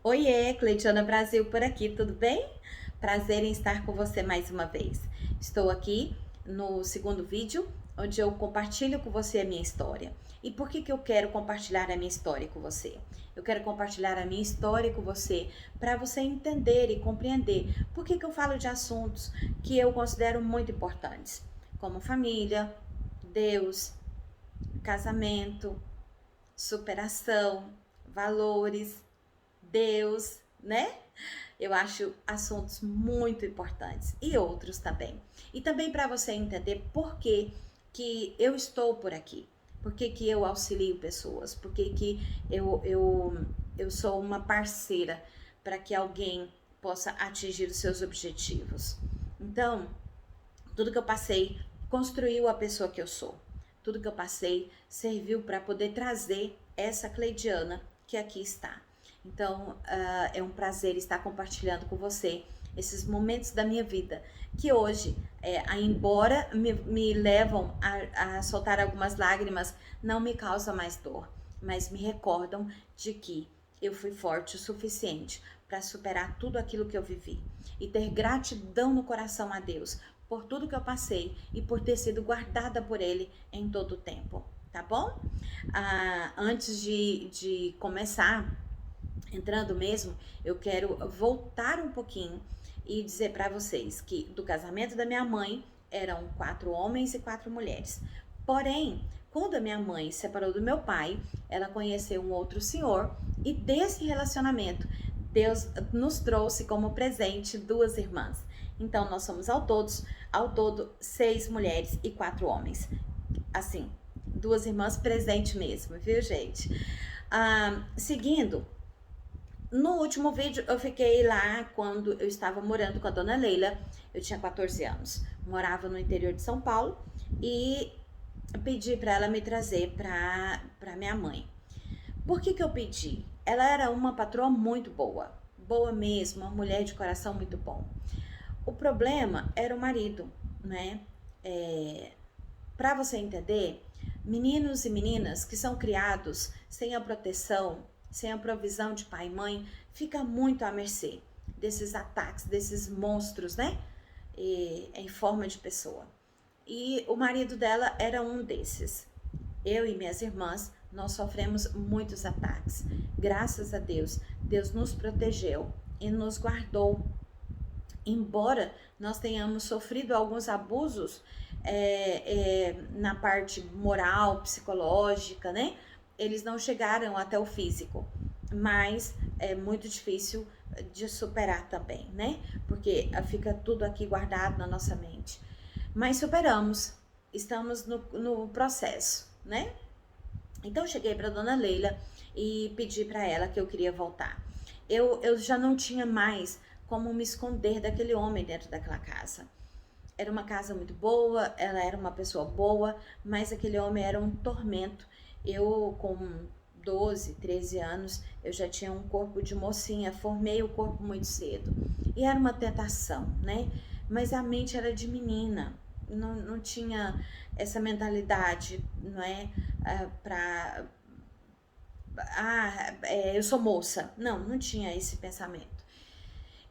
Oiê, Cleitiana Brasil por aqui, tudo bem? Prazer em estar com você mais uma vez. Estou aqui no segundo vídeo, onde eu compartilho com você a minha história. E por que eu quero compartilhar a minha história com você? Eu quero compartilhar a minha história com você para você entender e compreender por que eu falo de assuntos que eu considero muito importantes, como família, Deus, casamento, superação, valores, Deus, né? Eu acho assuntos muito importantes e outros também. E também para você entender por que eu estou por aqui, por que eu auxilio pessoas, por que eu sou uma parceira para que alguém possa atingir os seus objetivos. Então, tudo que eu passei construiu a pessoa que eu sou. Tudo que eu passei serviu para poder trazer essa Cleidiana que aqui está. Então, é um prazer estar compartilhando com você esses momentos da minha vida que hoje, embora me levam a soltar algumas lágrimas, não me causam mais dor, mas me recordam de que eu fui forte o suficiente para superar tudo aquilo que eu vivi e ter gratidão no coração a Deus por tudo que eu passei e por ter sido guardada por Ele em todo o tempo, tá bom? Antes de começar, entrando mesmo, eu quero voltar um pouquinho e dizer para vocês que do casamento da minha mãe eram 4 homens e 4 mulheres. Porém, quando a minha mãe se separou do meu pai, ela conheceu um outro senhor e desse relacionamento Deus nos trouxe como presente 2 irmãs. Então nós somos ao todo 6 mulheres e 4 homens. Assim, 2 irmãs presente mesmo, viu, gente? Seguindo, no último vídeo eu fiquei lá quando eu estava morando com a dona Leila. Eu tinha 14 anos, morava no interior de São Paulo e pedi para ela me trazer para minha mãe. Por que eu pedi? Ela era uma patroa muito boa, boa mesmo, uma mulher de coração muito bom. O problema era o marido, né? Para você entender, meninos e meninas que são criados sem a proteção, sem a provisão de pai e mãe, fica muito à mercê desses ataques, desses monstros, né? Em forma de pessoa. E o marido dela era um desses. Eu e minhas irmãs, nós sofremos muitos ataques. Graças a Deus, Deus nos protegeu e nos guardou. Embora nós tenhamos sofrido alguns abusos na parte moral, psicológica, né? Eles não chegaram até o físico, mas é muito difícil de superar também, né? Porque fica tudo aqui guardado na nossa mente. Mas superamos, estamos no processo, né? Então eu cheguei para dona Leila e pedi para ela que eu queria voltar. Eu já não tinha mais como me esconder daquele homem dentro daquela casa. Era uma casa muito boa, ela era uma pessoa boa, mas aquele homem era um tormento. Eu, com 12, 13 anos, eu já tinha um corpo de mocinha, formei o corpo muito cedo. E era uma tentação, né? Mas a mente era de menina, não tinha essa mentalidade, não é? Eu sou moça. Não tinha esse pensamento.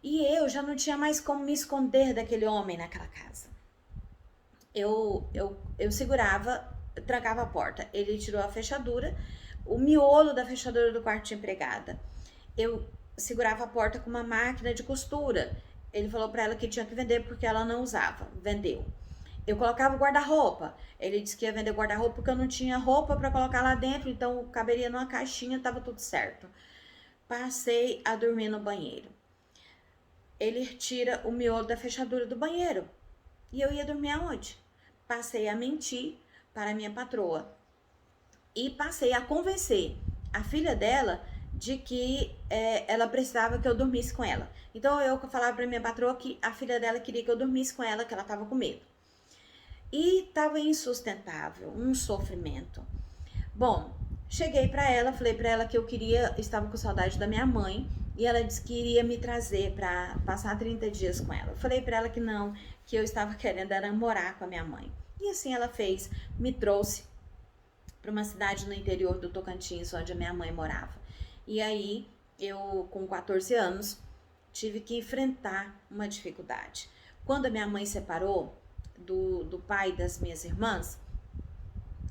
E eu já não tinha mais como me esconder daquele homem naquela casa. Eu segurava, trancava a porta. Ele tirou a fechadura, o miolo da fechadura do quarto de empregada. Eu segurava a porta com uma máquina de costura. Ele falou para ela que tinha que vender porque ela não usava. Vendeu. Eu colocava o guarda-roupa. Ele disse que ia vender guarda-roupa porque eu não tinha roupa para colocar lá dentro, então caberia numa caixinha, tava tudo certo. Passei a dormir no banheiro. Ele tira o miolo da fechadura do banheiro. E eu ia dormir aonde? Passei a mentir para minha patroa. E passei a convencer a filha dela de que ela precisava que eu dormisse com ela. Então eu falava para minha patroa que a filha dela queria que eu dormisse com ela, que ela estava com medo. E estava insustentável, um sofrimento. Bom, cheguei para ela, falei para ela que eu estava com saudade da minha mãe e ela disse que iria me trazer para passar 30 dias com ela. Falei para ela que não, que eu estava querendo era morar com a minha mãe. E assim ela fez, me trouxe para uma cidade no interior do Tocantins, onde a minha mãe morava. E aí eu com 14 anos tive que enfrentar uma dificuldade. Quando a minha mãe separou do pai das minhas irmãs,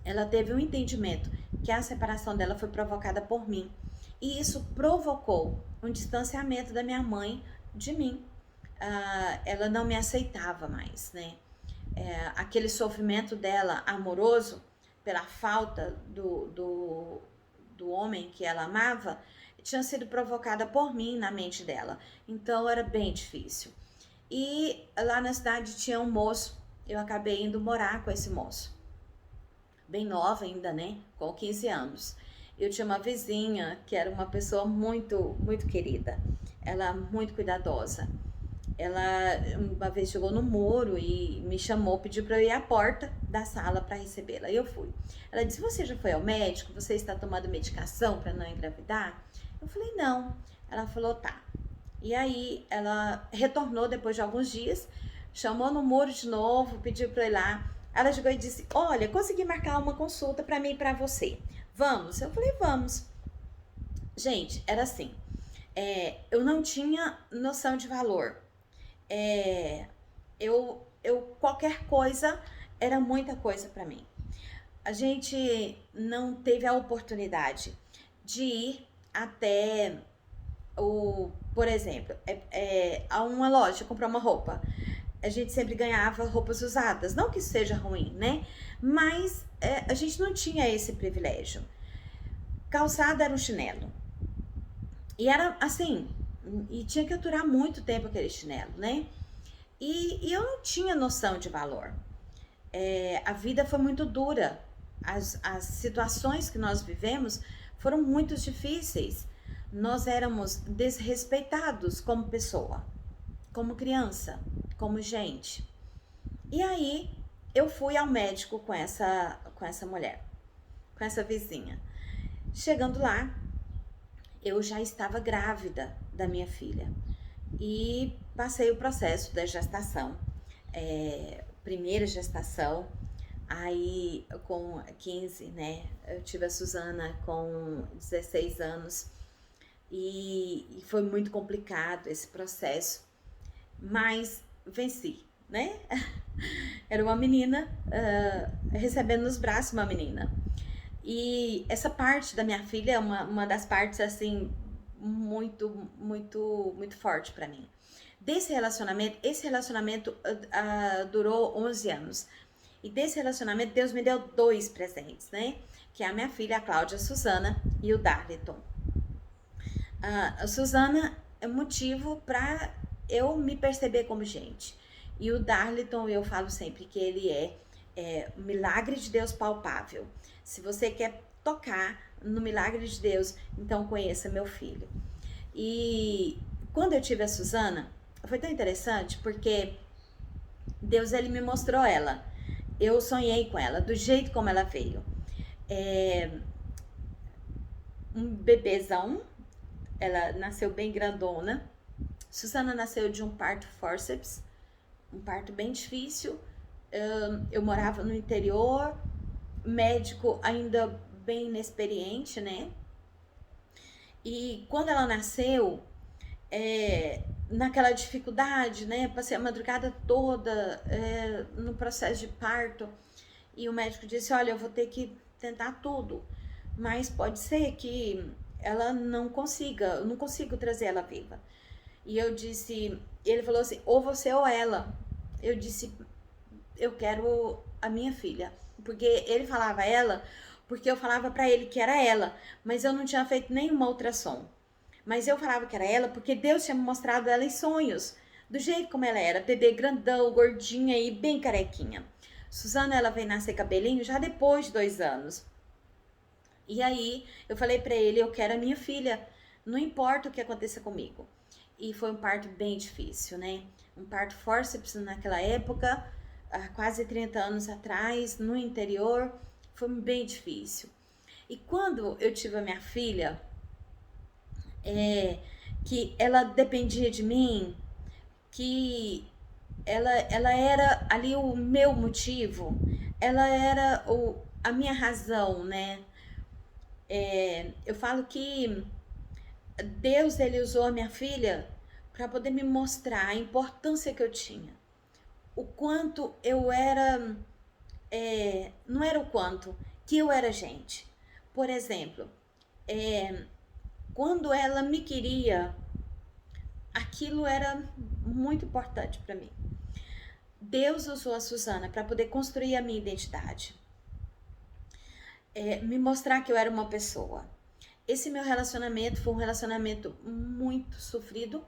ela teve um entendimento que a separação dela foi provocada por mim. E isso provocou um distanciamento da minha mãe de mim. Ela não me aceitava mais, né? Aquele sofrimento dela amoroso pela falta do homem que ela amava tinha sido provocada por mim na mente dela. Então era bem difícil. E lá na cidade tinha um moço, eu acabei indo morar com esse moço. Bem nova ainda, né? Com 15 anos. Eu tinha uma vizinha que era uma pessoa muito, muito querida. Ela muito cuidadosa. Ela uma vez chegou no muro e me chamou, pediu para eu ir à porta da sala para recebê-la. E eu fui. Ela disse: "Você já foi ao médico? Você está tomando medicação para não engravidar?" Eu falei: "Não." Ela falou: "Tá." E aí ela retornou depois de alguns dias, chamou no muro de novo, pediu para eu ir lá. Ela chegou e disse: "Olha, consegui marcar uma consulta para mim e para você. Vamos?" Eu falei: "Vamos." Gente, era assim. Eu não tinha noção de valor. Qualquer coisa era muita coisa para mim. A gente não teve a oportunidade de ir até por exemplo, a uma loja comprar uma roupa. A gente sempre ganhava roupas usadas, não que isso seja ruim, né? Mas a gente não tinha esse privilégio. Calçada era um chinelo. E era assim, e tinha que aturar muito tempo aquele chinelo, né? E eu não tinha noção de valor. A vida foi muito dura. As situações que nós vivemos foram muito difíceis. Nós éramos desrespeitados como pessoa, como criança, como gente. E aí eu fui ao médico com essa mulher, com essa vizinha. Chegando lá, eu já estava grávida da minha filha e passei o processo da gestação, primeira gestação. Aí com 15, né, eu tive a Suzana com 16 anos e foi muito complicado esse processo, mas venci, né? Era uma menina, recebendo nos braços uma menina. E essa parte da minha filha é uma das partes, assim, muito, muito, muito forte para mim. Esse relacionamento durou 11 anos. E desse relacionamento, Deus me deu 2 presentes, né? Que é a minha filha, a Cláudia Suzana, e o Darliton. A Suzana é motivo para eu me perceber como gente. E o Darliton, eu falo sempre que ele é um milagre de Deus palpável. Se você quer tocar no milagre de Deus, então conheça meu filho. E quando eu tive a Suzana, foi tão interessante porque Deus, ele me mostrou ela. Eu sonhei com ela, do jeito como ela veio. Um bebezão, ela nasceu bem grandona. Suzana nasceu de um parto forceps, um parto bem difícil. Eu morava no interior, médico ainda bem inexperiente, né? E quando ela nasceu, naquela dificuldade, né? Passei a madrugada toda no processo de parto. E o médico disse: "Olha, eu vou ter que tentar tudo, mas pode ser que ela não consiga, eu não consigo trazer ela viva." E eu disse, ele falou assim: "Ou você ou ela." Eu disse: "Eu quero a minha filha." Porque ele falava ela, porque eu falava pra ele que era ela, mas eu não tinha feito nenhuma ultrassom. Mas eu falava que era ela porque Deus tinha me mostrado ela em sonhos, do jeito como ela era, bebê grandão, gordinha e bem carequinha. Suzana, ela veio nascer cabelinho já depois de 2 anos. E aí eu falei pra ele: "Eu quero a minha filha, não importa o que aconteça comigo." E foi um parto bem difícil, né? Um parto forceps naquela época, há quase 30 anos atrás, no interior, foi bem difícil. E quando eu tive a minha filha, que ela dependia de mim, que ela era ali o meu motivo, ela era a minha razão, né? Eu falo que Deus, ele usou a minha filha para poder me mostrar a importância que eu tinha. O quanto eu era, não era o quanto, que eu era gente. Por exemplo, quando ela me queria, aquilo era muito importante para mim. Deus usou a Suzana para poder construir a minha identidade, me mostrar que eu era uma pessoa. Esse meu relacionamento foi um relacionamento muito sofrido.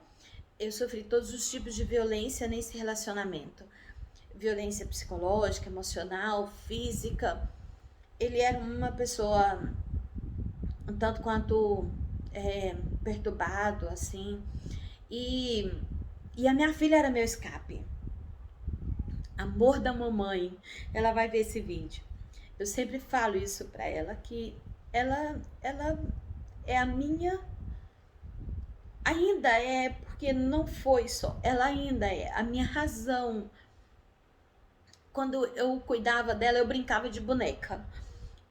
Eu sofri todos os tipos de violência nesse relacionamento. Violência psicológica, emocional, física. Ele era uma pessoa um tanto quanto perturbado, assim. E a minha filha era meu escape. Amor da mamãe. Ela vai ver esse vídeo. Eu sempre falo isso pra ela, que ela é a minha... Ainda é, porque não foi só. Ela ainda é a minha razão. Quando eu cuidava dela, eu brincava de boneca.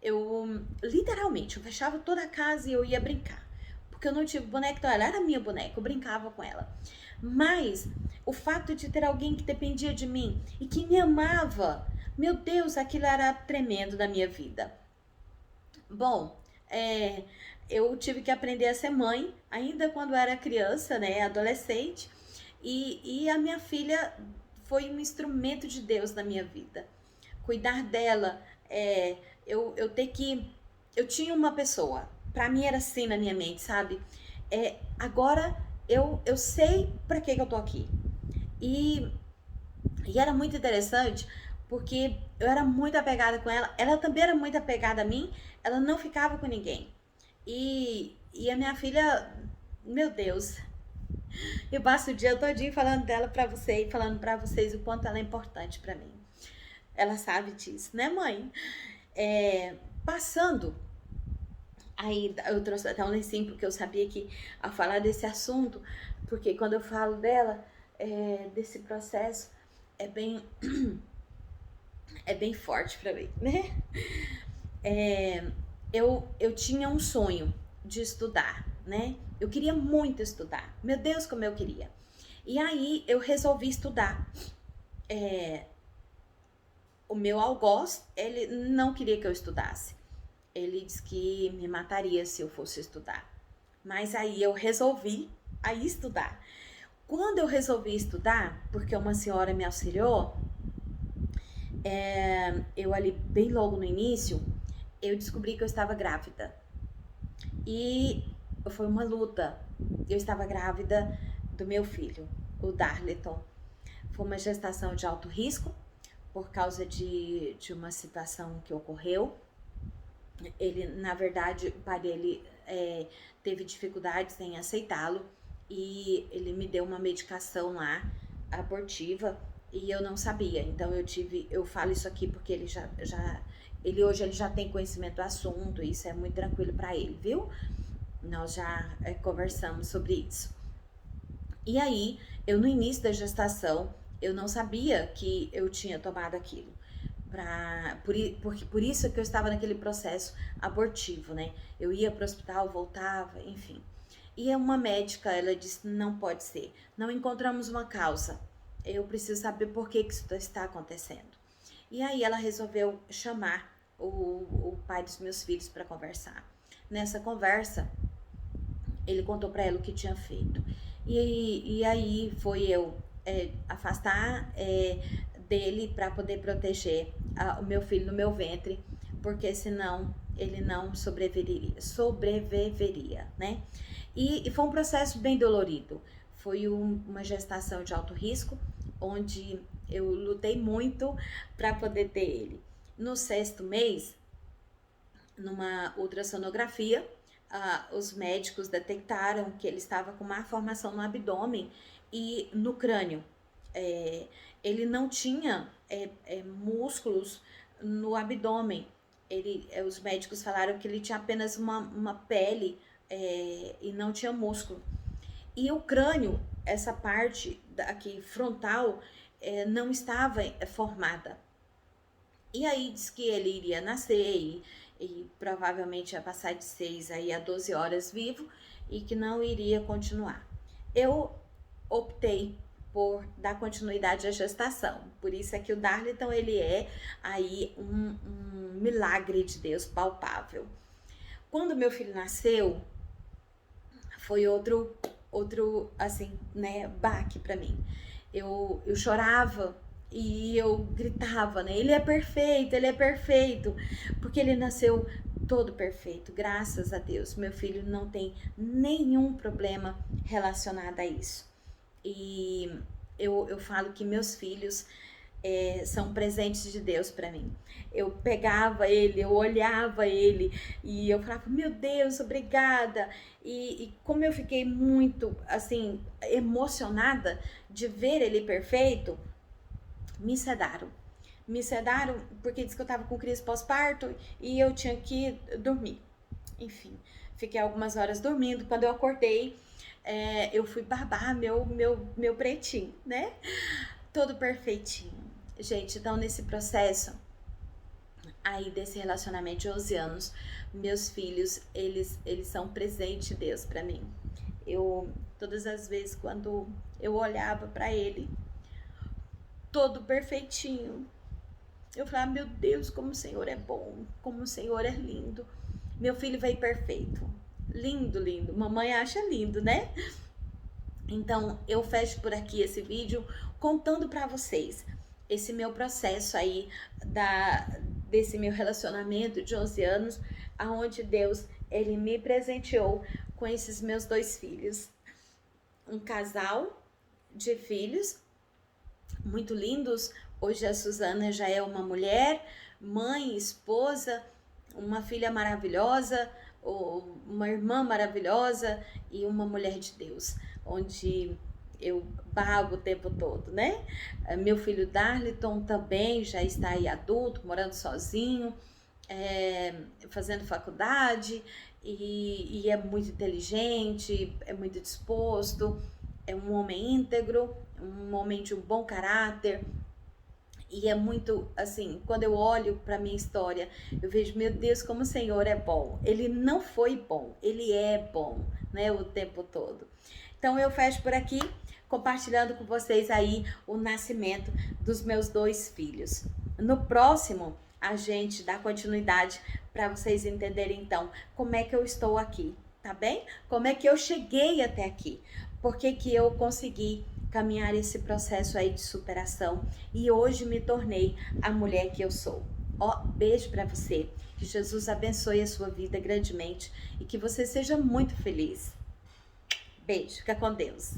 Eu, literalmente, eu fechava toda a casa e eu ia brincar. Porque eu não tive boneca, então ela era minha boneca, eu brincava com ela. Mas o fato de ter alguém que dependia de mim e que me amava, meu Deus, aquilo era tremendo na minha vida. Bom, eu tive que aprender a ser mãe, ainda quando era criança, né, adolescente, e a minha filha foi um instrumento de Deus na minha vida. Cuidar dela, eu ter que... Eu tinha uma pessoa, pra mim era assim na minha mente, sabe? Agora eu sei pra que eu tô aqui. E era muito interessante, porque eu era muito apegada com ela, ela também era muito apegada a mim, ela não ficava com ninguém. E a minha filha, meu Deus, eu passo o dia todinho falando dela pra você e falando pra vocês o quanto ela é importante pra mim. Ela sabe disso, né, mãe? Passando, aí eu trouxe até um lencinho porque eu sabia que ao falar desse assunto, porque quando eu falo dela, desse processo, é bem forte pra mim, né? Eu tinha um sonho de estudar, né? Eu queria muito estudar. Meu Deus, como eu queria. E aí eu resolvi estudar. O meu algoz, ele não queria que eu estudasse. Ele disse que me mataria se eu fosse estudar. Mas aí eu resolvi estudar. Quando eu resolvi estudar, porque uma senhora me auxiliou, eu ali bem logo no início, eu descobri que eu estava grávida. E foi uma luta. Eu estava grávida do meu filho, o Darleton. Foi uma gestação de alto risco, por causa de uma situação que ocorreu. Ele, na verdade, o pai dele teve dificuldades em aceitá-lo e ele me deu uma medicação lá, abortiva, e eu não sabia. Então eu falo isso aqui porque ele ele hoje ele já tem conhecimento do assunto, e isso é muito tranquilo para ele, viu? Nós já conversamos sobre isso. E aí, eu no início da gestação, eu não sabia que eu tinha tomado aquilo. Por isso que eu estava naquele processo abortivo, né? Eu ia para o hospital, voltava, enfim. E uma médica, ela disse, não pode ser. Não encontramos uma causa. Eu preciso saber por que isso está acontecendo. E aí ela resolveu chamar o pai dos meus filhos para conversar. Nessa conversa, ele contou para ela o que tinha feito. E aí foi eu afastar dele para poder proteger o meu filho no meu ventre, porque senão ele não sobreviveria, né? E foi um processo bem dolorido. Foi uma gestação de alto risco, onde eu lutei muito para poder ter ele. No 6º mês, numa ultrassonografia, os médicos detectaram que ele estava com má formação no abdômen e no crânio. Ele não tinha músculos no abdômen. Os médicos falaram que ele tinha apenas uma pele e não tinha músculo. E o crânio, essa parte aqui frontal, não estava formada. E aí diz que ele iria nascer e provavelmente ia passar de 6 a 12 horas vivo, e que não iria continuar. Eu optei por dar continuidade à gestação. Por isso é que o Darliton, ele é aí um milagre de Deus palpável. Quando meu filho nasceu, foi outro assim, né, baque para mim. Eu chorava e eu gritava, né? Ele é perfeito, porque ele nasceu todo perfeito, graças a Deus. Meu filho não tem nenhum problema relacionado a isso. E eu falo que meus filhos são presentes de Deus para mim. Eu pegava ele, eu olhava ele e eu falava, meu Deus, obrigada. E como eu fiquei muito, assim, emocionada de ver ele perfeito, me sedaram. Me sedaram porque disse que eu tava com crise pós-parto e eu tinha que dormir. Enfim, fiquei algumas horas dormindo. Quando eu acordei, eu fui babar meu pretinho, né? Todo perfeitinho. Gente, então nesse processo aí desse relacionamento de 11 anos, meus filhos, eles são presente de Deus para mim. Todas as vezes quando eu olhava para ele, todo perfeitinho, eu falava, meu Deus, como o Senhor é bom, como o Senhor é lindo. Meu filho veio perfeito. Lindo, lindo. Mamãe acha lindo, né? Então, eu fecho por aqui esse vídeo contando para vocês esse meu processo aí desse meu relacionamento de 11 anos, aonde Deus, ele me presenteou com esses meus 2 filhos. Um casal de filhos muito lindos. Hoje a Suzana já é uma mulher, mãe, esposa, uma filha maravilhosa, uma irmã maravilhosa e uma mulher de Deus, onde eu babo o tempo todo, né? Meu filho Darliton também já está aí adulto, morando sozinho, fazendo faculdade e é muito inteligente, é muito disposto, é um homem íntegro, um homem de um bom caráter. E é muito, assim, quando eu olho para minha história, eu vejo, meu Deus, como o Senhor é bom. Ele não foi bom, ele é bom, né, o tempo todo. Então eu fecho por aqui, compartilhando com vocês aí o nascimento dos meus 2 filhos. No próximo, a gente dá continuidade para vocês entenderem, então, como é que eu estou aqui, tá bem? Como é que eu cheguei até aqui? Por que que eu consegui caminhar esse processo aí de superação e hoje me tornei a mulher que eu sou. Beijo para você, que Jesus abençoe a sua vida grandemente e que você seja muito feliz. Beijo, fica com Deus.